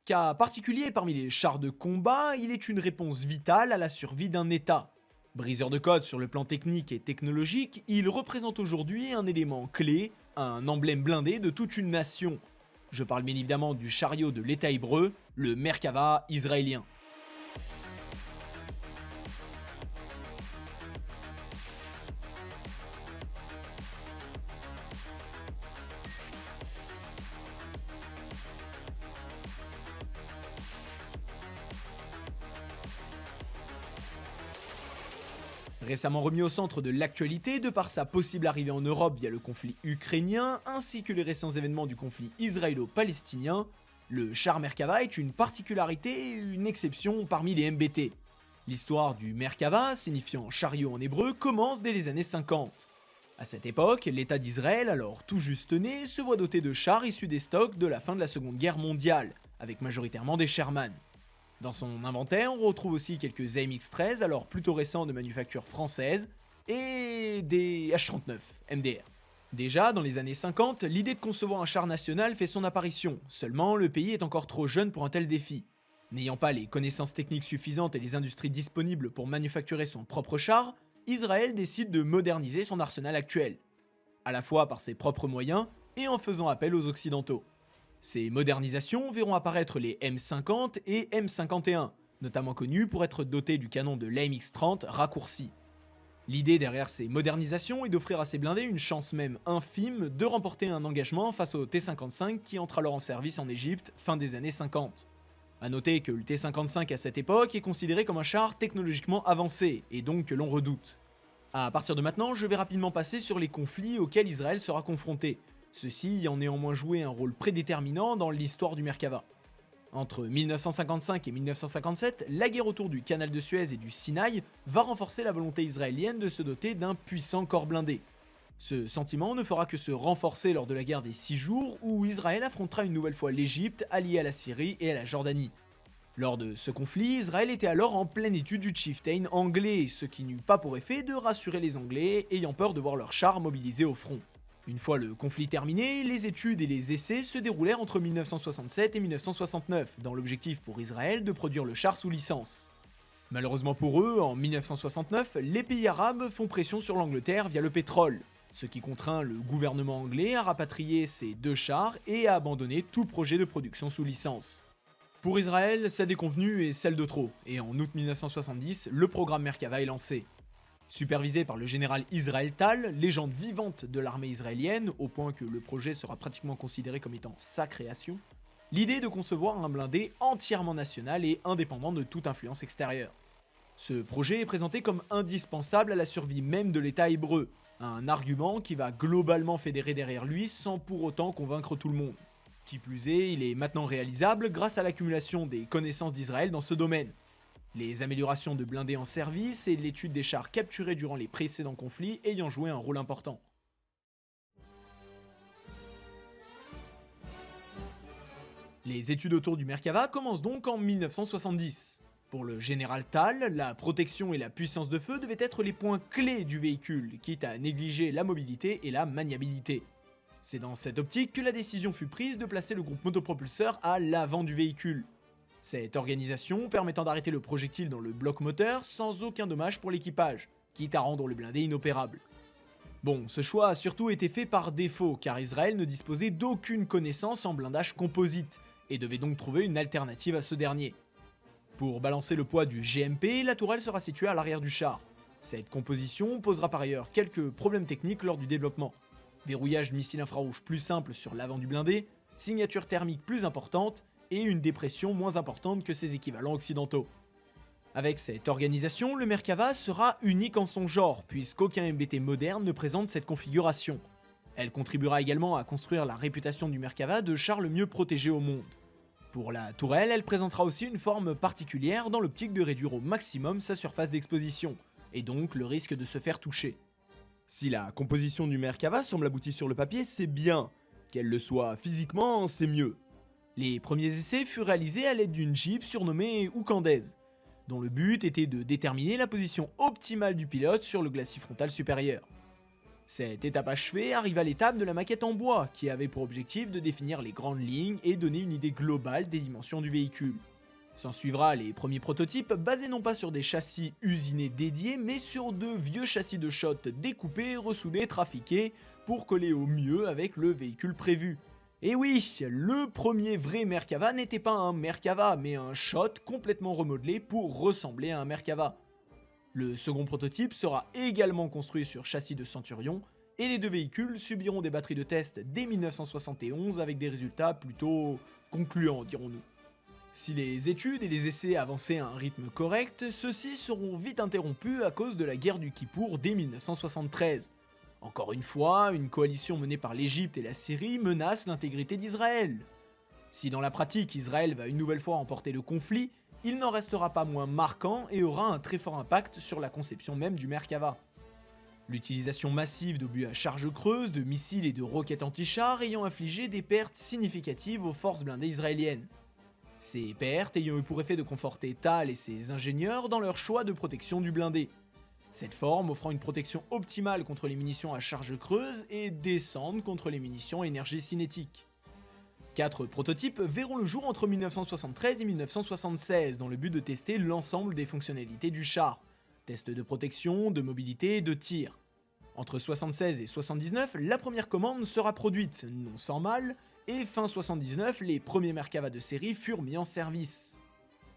Cas particulier parmi les chars de combat, il est une réponse vitale à la survie d'un État. Briseur de code sur le plan technique et technologique, il représente aujourd'hui un élément clé, un emblème blindé de toute une nation. Je parle bien évidemment du chariot de l'État hébreu, le Merkava israélien. Récemment remis au centre de l'actualité de par sa possible arrivée en Europe via le conflit ukrainien ainsi que les récents événements du conflit israélo-palestinien, le char Merkava est une particularité et une exception parmi les MBT. L'histoire du Merkava, signifiant chariot en hébreu, commence dès les années 50. À cette époque, l'État d'Israël, alors tout juste né, se voit doté de chars issus des stocks de la fin de la Seconde Guerre mondiale, avec majoritairement des Sherman. Dans son inventaire, on retrouve aussi quelques AMX-13, alors plutôt récents de manufacture française, et des H-39 MDR. Déjà, dans les années 50, l'idée de concevoir un char national fait son apparition, seulement le pays est encore trop jeune pour un tel défi. N'ayant pas les connaissances techniques suffisantes et les industries disponibles pour manufacturer son propre char, Israël décide de moderniser son arsenal actuel, à la fois par ses propres moyens et en faisant appel aux Occidentaux. Ces modernisations verront apparaître les M50 et M51, notamment connus pour être dotés du canon de l'AMX-30 raccourci. L'idée derrière ces modernisations est d'offrir à ces blindés une chance même infime de remporter un engagement face au T-55 qui entre alors en service en Égypte fin des années 50. A noter que le T-55 à cette époque est considéré comme un char technologiquement avancé, et donc que l'on redoute. À partir de maintenant, je vais rapidement passer sur les conflits auxquels Israël sera confronté, ceux-ci ayant néanmoins joué un rôle prédéterminant dans l'histoire du Merkava. Entre 1955 et 1957, la guerre autour du canal de Suez et du Sinaï va renforcer la volonté israélienne de se doter d'un puissant corps blindé. Ce sentiment ne fera que se renforcer lors de la guerre des 6 jours où Israël affrontera une nouvelle fois l'Égypte alliée à la Syrie et à la Jordanie. Lors de ce conflit, Israël était alors en pleine étude du chieftain anglais, ce qui n'eut pas pour effet de rassurer les Anglais ayant peur de voir leurs chars mobilisés au front. Une fois le conflit terminé, les études et les essais se déroulèrent entre 1967 et 1969, dans l'objectif pour Israël de produire le char sous licence. Malheureusement pour eux, en 1969, les pays arabes font pression sur l'Angleterre via le pétrole, ce qui contraint le gouvernement anglais à rapatrier ces deux chars et à abandonner tout projet de production sous licence. Pour Israël, sa déconvenue est celle de trop, et en août 1970, le programme Merkava est lancé. Supervisé par le général Israël Tal, légende vivante de l'armée israélienne, au point que le projet sera pratiquement considéré comme étant sa création, l'idée est de concevoir un blindé entièrement national et indépendant de toute influence extérieure. Ce projet est présenté comme indispensable à la survie même de l'État hébreu, un argument qui va globalement fédérer derrière lui sans pour autant convaincre tout le monde. Qui plus est, il est maintenant réalisable grâce à l'accumulation des connaissances d'Israël dans ce domaine. Les améliorations de blindés en service et l'étude des chars capturés durant les précédents conflits ayant joué un rôle important. Les études autour du Merkava commencent donc en 1970. Pour le général Tal, la protection et la puissance de feu devaient être les points clés du véhicule, quitte à négliger la mobilité et la maniabilité. C'est dans cette optique que la décision fut prise de placer le groupe motopropulseur à l'avant du véhicule. Cette organisation permettant d'arrêter le projectile dans le bloc moteur sans aucun dommage pour l'équipage, quitte à rendre le blindé inoperable. Bon, ce choix a surtout été fait par défaut, car Israël ne disposait d'aucune connaissance en blindage composite, et devait donc trouver une alternative à ce dernier. Pour balancer le poids du GMP, la tourelle sera située à l'arrière du char. Cette composition posera par ailleurs quelques problèmes techniques lors du développement. Verrouillage de missiles infrarouges plus simple sur l'avant du blindé, signature thermique plus importante, et une dépression moins importante que ses équivalents occidentaux. Avec cette organisation, le Merkava sera unique en son genre, puisqu'aucun MBT moderne ne présente cette configuration. Elle contribuera également à construire la réputation du Merkava de char le mieux protégé au monde. Pour la tourelle, elle présentera aussi une forme particulière dans l'optique de réduire au maximum sa surface d'exposition, et donc le risque de se faire toucher. Si la composition du Merkava semble aboutie sur le papier, c'est bien. Qu'elle le soit physiquement, c'est mieux. Les premiers essais furent réalisés à l'aide d'une Jeep surnommée Oukandaise, dont le but était de déterminer la position optimale du pilote sur le glacis frontal supérieur. Cette étape achevée, arriva l'étape de la maquette en bois, qui avait pour objectif de définir les grandes lignes et donner une idée globale des dimensions du véhicule. S'en suivra les premiers prototypes basés non pas sur des châssis usinés dédiés, mais sur de vieux châssis de shot découpés, ressoudés, trafiqués, pour coller au mieux avec le véhicule prévu. Et oui, le premier vrai Merkava n'était pas un Merkava, mais un shot complètement remodelé pour ressembler à un Merkava. Le second prototype sera également construit sur châssis de Centurion, et les deux véhicules subiront des batteries de test dès 1971 avec des résultats plutôt concluants, dirons-nous. Si les études et les essais avançaient à un rythme correct, ceux-ci seront vite interrompus à cause de la guerre du Kippour dès 1973. Encore une fois, une coalition menée par l'Égypte et la Syrie menace l'intégrité d'Israël. Si dans la pratique Israël va une nouvelle fois emporter le conflit, il n'en restera pas moins marquant et aura un très fort impact sur la conception même du Merkava. L'utilisation massive d'obus à charge creuse, de missiles et de roquettes anti-chars ayant infligé des pertes significatives aux forces blindées israéliennes. Ces pertes ayant eu pour effet de conforter Tal et ses ingénieurs dans leur choix de protection du blindé. Cette forme offrant une protection optimale contre les munitions à charge creuse et décente contre les munitions à énergie cinétique. 4 prototypes verront le jour entre 1973 et 1976 dans le but de tester l'ensemble des fonctionnalités du char, tests de protection, de mobilité et de tir. Entre 76 et 79, la première commande sera produite, non sans mal, et fin 79, les premiers Merkava de série furent mis en service.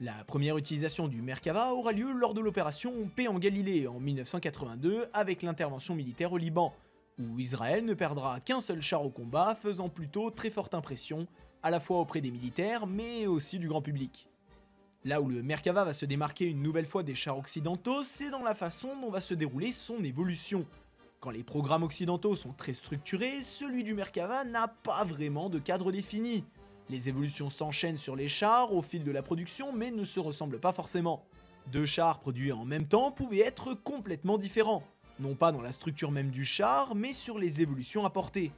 La première utilisation du Merkava aura lieu lors de l'opération Paix en Galilée en 1982 avec l'intervention militaire au Liban, où Israël ne perdra qu'un seul char au combat, faisant plutôt très forte impression, à la fois auprès des militaires mais aussi du grand public. Là où le Merkava va se démarquer une nouvelle fois des chars occidentaux, c'est dans la façon dont va se dérouler son évolution. Quand les programmes occidentaux sont très structurés, celui du Merkava n'a pas vraiment de cadre défini. Les évolutions s'enchaînent sur les chars au fil de la production mais ne se ressemblent pas forcément. Deux chars produits en même temps pouvaient être complètement différents, non pas dans la structure même du char mais sur les évolutions apportées.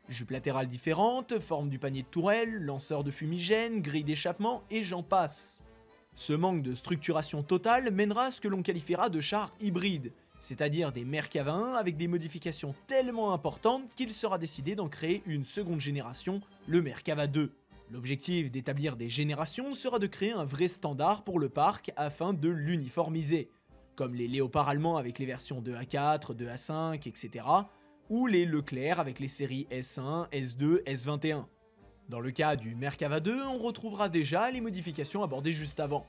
Jupe latérale différente, forme du panier de tourelle, lanceur de fumigène, grille d'échappement et j'en passe. Ce manque de structuration totale mènera à ce que l'on qualifiera de chars hybrides, c'est-à-dire des Merkava 1 avec des modifications tellement importantes qu'il sera décidé d'en créer une seconde génération, le Merkava 2. L'objectif d'établir des générations sera de créer un vrai standard pour le parc afin de l'uniformiser, comme les Léopards allemands avec les versions de A4, de A5, etc., ou les Leclerc avec les séries S1, S2, S21. Dans le cas du Merkava 2, on retrouvera déjà les modifications abordées juste avant.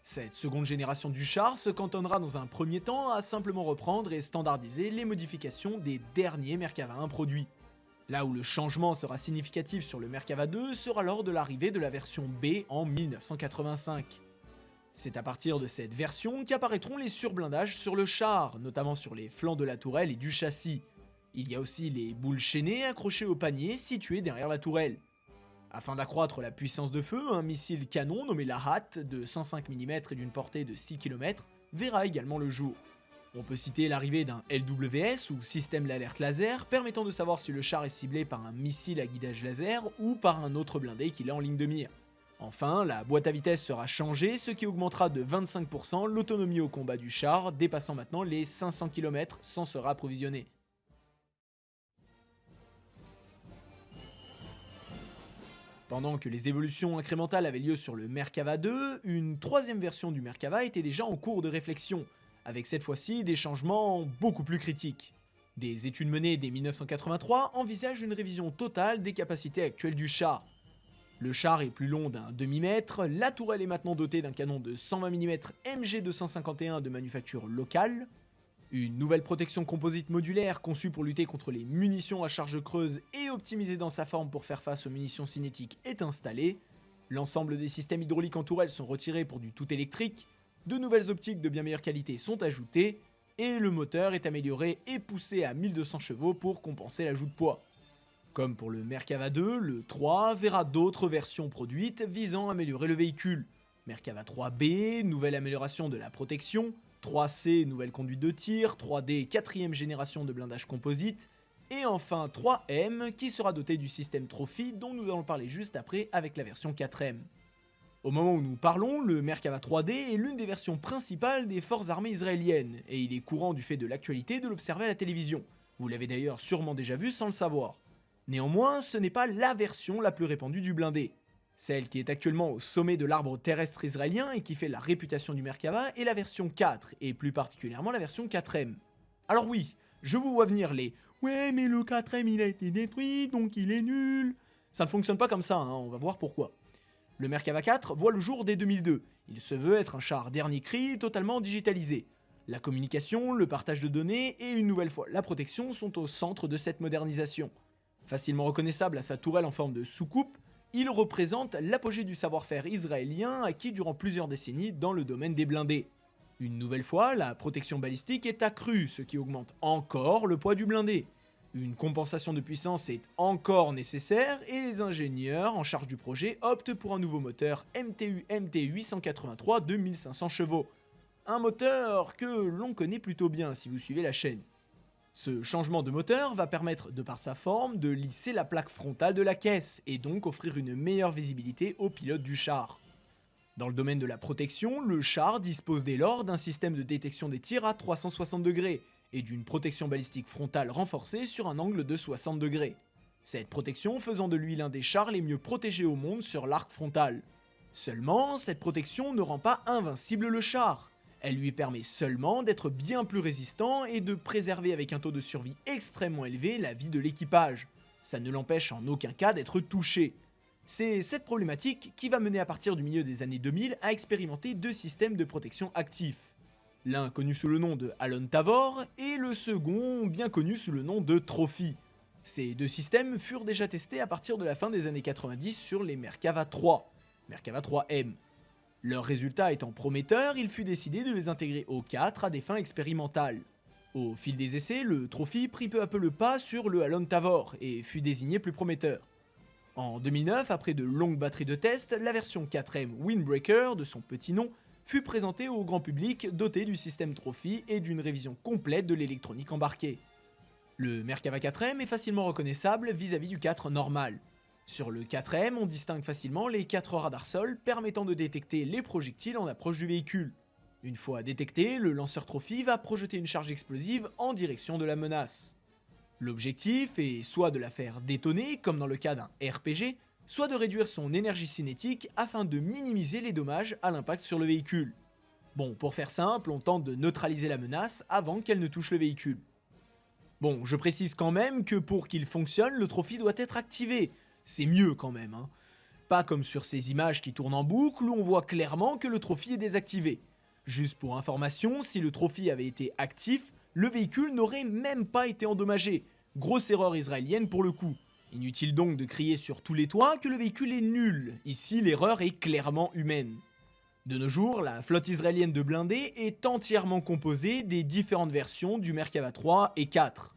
Cette seconde génération du char se cantonnera dans un premier temps à simplement reprendre et standardiser les modifications des derniers Merkava 1 produits. Là où le changement sera significatif sur le Merkava 2 sera lors de l'arrivée de la version B en 1985. C'est à partir de cette version qu'apparaîtront les surblindages sur le char, notamment sur les flancs de la tourelle et du châssis. Il y a aussi les boules chaînées accrochées au panier situé derrière la tourelle. Afin d'accroître la puissance de feu, un missile canon nommé Lahat de 105 mm et d'une portée de 6 km verra également le jour. On peut citer l'arrivée d'un LWS ou système d'alerte laser permettant de savoir si le char est ciblé par un missile à guidage laser ou par un autre blindé qu'il est en ligne de mire. Enfin, la boîte à vitesse sera changée, ce qui augmentera de 25% l'autonomie au combat du char, dépassant maintenant les 500 km sans se réapprovisionner. Pendant que les évolutions incrémentales avaient lieu sur le Merkava 2, une troisième version du Merkava était déjà en cours de réflexion, avec cette fois-ci des changements beaucoup plus critiques. Des études menées dès 1983 envisagent une révision totale des capacités actuelles du char. Le char est plus long d'un demi-mètre, la tourelle est maintenant dotée d'un canon de 120 mm MG251 de manufacture locale, une nouvelle protection composite modulaire conçue pour lutter contre les munitions à charge creuse et optimisée dans sa forme pour faire face aux munitions cinétiques est installée, l'ensemble des systèmes hydrauliques en tourelle sont retirés pour du tout électrique, de nouvelles optiques de bien meilleure qualité sont ajoutées, et le moteur est amélioré et poussé à 1200 chevaux pour compenser l'ajout de poids. Comme pour le Merkava 2, le 3 verra d'autres versions produites visant à améliorer le véhicule. Merkava 3B, nouvelle amélioration de la protection, 3C, nouvelle conduite de tir, 3D, 4ème génération de blindage composite, et enfin 3M qui sera doté du système Trophy dont nous allons parler juste après avec la version 4M. Au moment où nous parlons, le Merkava 3D est l'une des versions principales des forces armées israéliennes, et il est courant du fait de l'actualité de l'observer à la télévision. Vous l'avez d'ailleurs sûrement déjà vu sans le savoir. Néanmoins, ce n'est pas la version la plus répandue du blindé. Celle qui est actuellement au sommet de l'arbre terrestre israélien et qui fait la réputation du Merkava est la version 4, et plus particulièrement la version 4M. Alors oui, je vous vois venir les « Ouais mais le 4M il a été détruit donc il est nul ». Ça ne fonctionne pas comme ça, hein, on va voir pourquoi. Le Merkava 4 voit le jour dès 2002, il se veut être un char dernier cri totalement digitalisé. La communication, le partage de données et une nouvelle fois la protection sont au centre de cette modernisation. Facilement reconnaissable à sa tourelle en forme de soucoupe, il représente l'apogée du savoir-faire israélien acquis durant plusieurs décennies dans le domaine des blindés. Une nouvelle fois, la protection balistique est accrue, ce qui augmente encore le poids du blindé. Une compensation de puissance est encore nécessaire et les ingénieurs en charge du projet optent pour un nouveau moteur MTU MT883 de 1500 chevaux. Un moteur que l'on connaît plutôt bien si vous suivez la chaîne. Ce changement de moteur va permettre, de par sa forme, de lisser la plaque frontale de la caisse et donc offrir une meilleure visibilité aux pilotes du char. Dans le domaine de la protection, le char dispose dès lors d'un système de détection des tirs à 360 degrés et d'une protection balistique frontale renforcée sur un angle de 60 degrés. Cette protection faisant de lui l'un des chars les mieux protégés au monde sur l'arc frontal. Seulement, cette protection ne rend pas invincible le char. Elle lui permet seulement d'être bien plus résistant et de préserver avec un taux de survie extrêmement élevé la vie de l'équipage. Ça ne l'empêche en aucun cas d'être touché. C'est cette problématique qui va mener à partir du milieu des années 2000 à expérimenter deux systèmes de protection actifs. L'un connu sous le nom de Alon Tavor et le second bien connu sous le nom de Trophy. Ces deux systèmes furent déjà testés à partir de la fin des années 90 sur les Merkava 3, Merkava 3M. Leurs résultats étant prometteurs, il fut décidé de les intégrer au 4 à des fins expérimentales. Au fil des essais, le Trophy prit peu à peu le pas sur le Alon Tavor et fut désigné plus prometteur. En 2009, après de longues batteries de tests, la version 4M Windbreaker, de son petit nom, fut présentée au grand public dotée du système Trophy et d'une révision complète de l'électronique embarquée. Le Merkava 4M est facilement reconnaissable vis-à-vis du 4 normal. Sur le 4M, on distingue facilement les 4 radars sol permettant de détecter les projectiles en approche du véhicule. Une fois détecté, le lanceur Trophy va projeter une charge explosive en direction de la menace. L'objectif est soit de la faire détonner, comme dans le cas d'un RPG, soit de réduire son énergie cinétique afin de minimiser les dommages à l'impact sur le véhicule. Bon, pour faire simple, on tente de neutraliser la menace avant qu'elle ne touche le véhicule. Bon, je précise quand même que pour qu'il fonctionne, le Trophy doit être activé. C'est mieux quand même, hein. Pas comme sur ces images qui tournent en boucle où on voit clairement que le Trophy est désactivé. Juste pour information, si le Trophy avait été actif, le véhicule n'aurait même pas été endommagé. Grosse erreur israélienne pour le coup. Inutile donc de crier sur tous les toits que le véhicule est nul. Ici, l'erreur est clairement humaine. De nos jours, la flotte israélienne de blindés est entièrement composée des différentes versions du Merkava 3 et 4.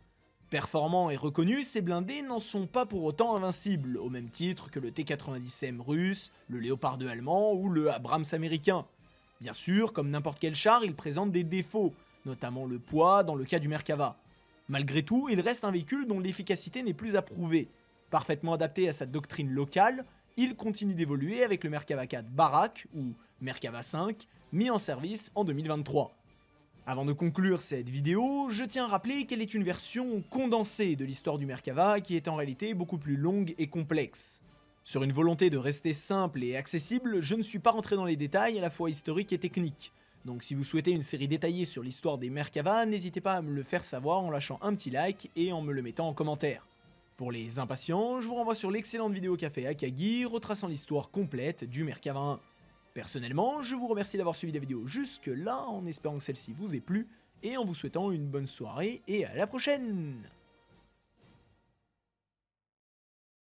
Performants et reconnus, ces blindés n'en sont pas pour autant invincibles, au même titre que le T-90M russe, le Léopard 2 allemand ou le Abrams américain. Bien sûr, comme n'importe quel char, il présente des défauts, notamment le poids dans le cas du Merkava. Malgré tout, il reste un véhicule dont l'efficacité n'est plus approuvée. Parfaitement adapté à sa doctrine locale, il continue d'évoluer avec le Merkava 4 Barak, ou Merkava 5, mis en service en 2023. Avant de conclure cette vidéo, je tiens à rappeler qu'elle est une version condensée de l'histoire du Merkava qui est en réalité beaucoup plus longue et complexe. Sur une volonté de rester simple et accessible, je ne suis pas rentré dans les détails à la fois historiques et techniques. Donc si vous souhaitez une série détaillée sur l'histoire des Merkava, n'hésitez pas à me le faire savoir en lâchant un petit like et en me le mettant en commentaire. Pour les impatients, je vous renvoie sur l'excellente vidéo qu'a fait Akagi retraçant l'histoire complète du Merkava 1. Personnellement, je vous remercie d'avoir suivi la vidéo jusque là en espérant que celle-ci vous ait plu et en vous souhaitant une bonne soirée et à la prochaine!